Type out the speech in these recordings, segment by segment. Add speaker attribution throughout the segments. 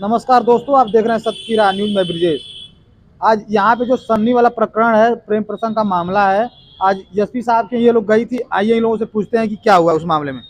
Speaker 1: नमस्कार दोस्तों, आप देख रहे हैं सत्य की राह न्यूज में ब्रिजेश। आज यहाँ पे जो सन्नी वाला प्रकरण है, प्रेम प्रसंग का मामला है। आज एसपी साहब के ये लोग गई थी। आइए इन लोगों से पूछते हैं कि क्या हुआ उस मामले में।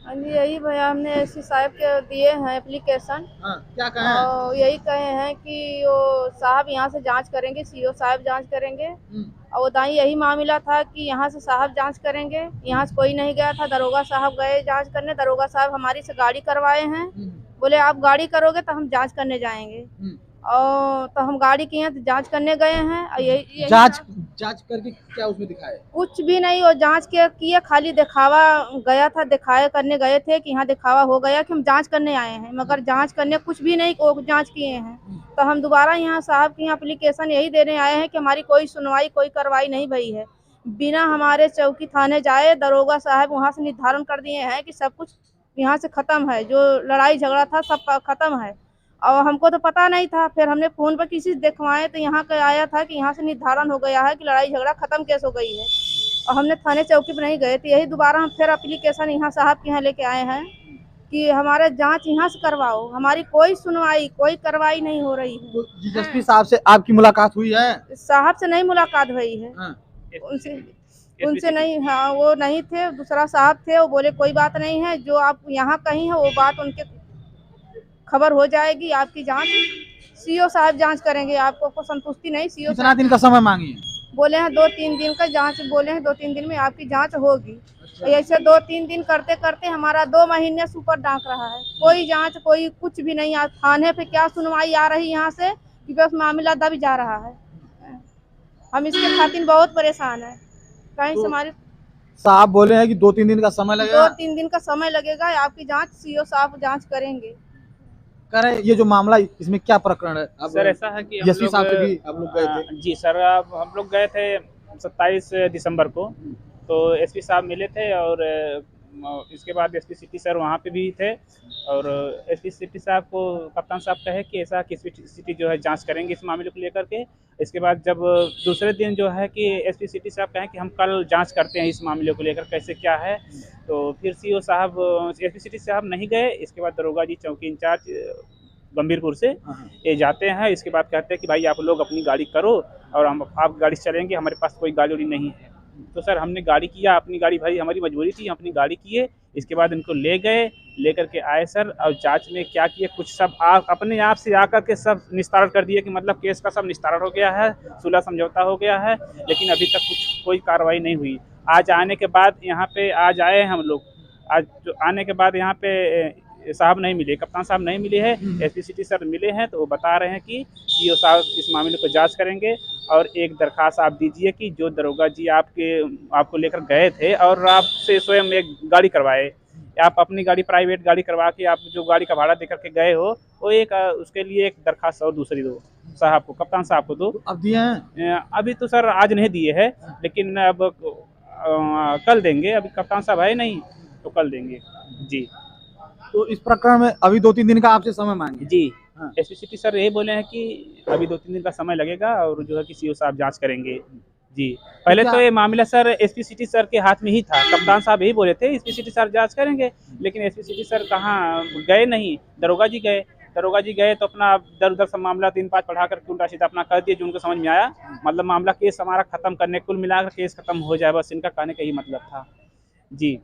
Speaker 2: हाँ जी, यही भैया हमने एसपी साहब के दिए हैं एप्लीकेशन।
Speaker 1: हाँ, क्या कहें?
Speaker 2: और यही कहे हैं कि वो साहब यहाँ से जांच करेंगे, सीओ साहब जांच करेंगे। और बताइए, यही मामला था कि यहाँ से साहब जांच करेंगे। यहाँ से कोई नहीं गया था, दरोगा साहब गए जांच करने। दरोगा साहब हमारी से गाड़ी करवाए हैं। बोले आप गाड़ी करोगे तो हम जांच करने जाएंगे। और तो हम गाड़ी किए हैं तो जांच करने गए हैं। और यही
Speaker 1: जांच जांच करके क्या उसमें दिखाए?
Speaker 2: कुछ भी नहीं, वो जांच के किए, खाली दिखावा गया था, दिखाए करने गए थे कि यहाँ दिखावा हो गया कि हम जांच करने आए हैं, मगर जांच करने कुछ भी नहीं वो जांच किए हैं। तो हम दोबारा यहाँ साहब के यहाँ एप्लीकेशन यही देने आए हैं कि हमारी कोई सुनवाई, कोई कार्रवाई नहीं भई है। बिना हमारे चौकी थाने जाए दरोगा साहब वहाँ से निर्धारण कर दिए हैं कि सब कुछ यहाँ से खत्म है, जो लड़ाई झगड़ा था सब खत्म है। और हमको तो पता नहीं था, फिर हमने फोन पर किसी से दिखवाए तो यहाँ का आया था कि यहाँ से निर्धारण हो गया है कि लड़ाई झगड़ा खत्म केस हो गई है। और हमने थाने चौकी पर नहीं गए थे, यही दोबारा हम फिर एप्लीकेशन यहाँ साहब के यहाँ लेके आए हैं कि हमारे जांच यहाँ से करवाओ। हमारी कोई सुनवाई, कोई कार्रवाई नहीं हो रही है।
Speaker 1: तो एसपी साहब से आपकी मुलाकात हुई है?
Speaker 2: साहब से नहीं मुलाकात हुई है।
Speaker 1: हाँ।
Speaker 2: उनसे उनसे नहीं, हाँ वो नहीं थे, दूसरा साहब थे। वो बोले कोई बात नहीं है, जो आप यहाँ कही है वो बात उनके खबर हो जाएगी। आपकी जांच सीओ साहब जांच करेंगे, आपको संतुष्टि नहीं सीओ
Speaker 1: कितना दिन का समय मांगी है?
Speaker 2: बोले हैं 2-3 दिन का जांच, बोले हैं 2-3 दिन में आपकी जांच होगी। ऐसे 2-3 दिन करते करते हमारा 2 महीने से ऊपर डांक रहा है, कोई जांच कोई कुछ भी नहीं। थाने पे क्या सुनवाई आ रही यहाँ से कि बस मामला दब जा रहा है। हम इसके खातिर बहुत परेशान है। कहीं से हमारे
Speaker 1: साहब बोले हैं कि 2-3 दिन का समय लगेगा।
Speaker 2: 2-3 दिन का समय लगेगा, आपकी जांच सीओ साहब जांच करेंगे।
Speaker 1: करें, ये जो मामला इसमें क्या प्रकरण है? अब
Speaker 3: सर ऐसा है कि
Speaker 1: एसपी साहब से भी आप लोग गए थे?
Speaker 3: जी सर, अब हम लोग गए थे 27 दिसंबर को। तो एसपी साहब मिले थे और इसके बाद एसपी सिटी सर वहाँ पे भी थे। और एसपी सिटी साहब को कप्तान साहब कहे कि ऐसा कि सिटी जो है जांच करेंगे इस मामले को लेकर के। इसके बाद जब दूसरे दिन जो है कि एसपी सिटी साहब कहें कि हम कल जांच करते हैं इस मामले को लेकर कैसे क्या है। तो फिर सीओ साहब, एसपी सिटी साहब नहीं गए। इसके बाद दरोगा जी चौकी इंचार्ज गंभीरपुर से ये जाते हैं। इसके बाद कहते हैं कि भाई आप लोग अपनी गाड़ी करो और हम आप गाड़ी से चलेंगे, हमारे पास कोई गाड़ी वाड़ी नहीं है। तो सर हमने गाड़ी किया, अपनी गाड़ी, भाई हमारी मजबूरी थी, हम अपनी गाड़ी किए। इसके बाद इनको ले गए, लेकर के आए सर। और जांच में क्या किए, कुछ सब अपने आप से आकर के सब निस्तारण कर दिए कि मतलब केस का सब निस्तारण हो गया है, सुलह समझौता हो गया है। लेकिन अभी तक कुछ कोई कार्रवाई नहीं हुई। आज आने के बाद यहाँ पे आज आए हम लोग। आज जो आने के बाद यहाँ पे साहब नहीं मिले, कप्तान साहब नहीं मिले हैं, एसपी सिटी सर मिले हैं। तो वो बता रहे हैं कि सीओ साहब इस मामले को जांच करेंगे और एक दरखास्त आप दीजिए कि जो दरोगा जी आपको लेकर गए थे और आपसे स्वयं एक गाड़ी करवाए। आप अपनी गाड़ी, प्राइवेट गाड़ी करवा के आप जो गाड़ी का भाड़ा देकर के गए हो, वो एक उसके लिए एक दरखास्त और दूसरी दो साहब को, कप्तान साहब को दो।
Speaker 1: अब दिए हैं?
Speaker 3: अभी तो सर आज नहीं दिए हैं, लेकिन अब कल देंगे। अभी कप्तान साहब है नहीं, तो कल देंगे जी।
Speaker 1: तो इस प्रकरण में अभी 2-3 दिन का आपसे समय मांगे
Speaker 3: जी।
Speaker 1: हाँ।
Speaker 3: एसपी सिटी सर यही बोले हैं कि अभी 2-3 दिन का समय लगेगा और जो है कि सीओ साहब जांच करेंगे जी। पहले तो ये मामला सर एसपी सिटी सर के हाथ में ही था। कप्तान साहब यही बोले थे एसपी सिटी सर जांच करेंगे, लेकिन एसपी सिटी सर कहाँ गए, नहीं, दरोगा जी गए। दरोगा जी गए तो अपना दर उधर सब मामला 3-5 पढ़ा करके उल्टा सीधा अपना कर दिए जो उनको समझ में आया। मतलब मामला केस हमारा खत्म करने, कुल मिलाकर केस खत्म हो जाए, बस इनका कहने का ही मतलब था जी।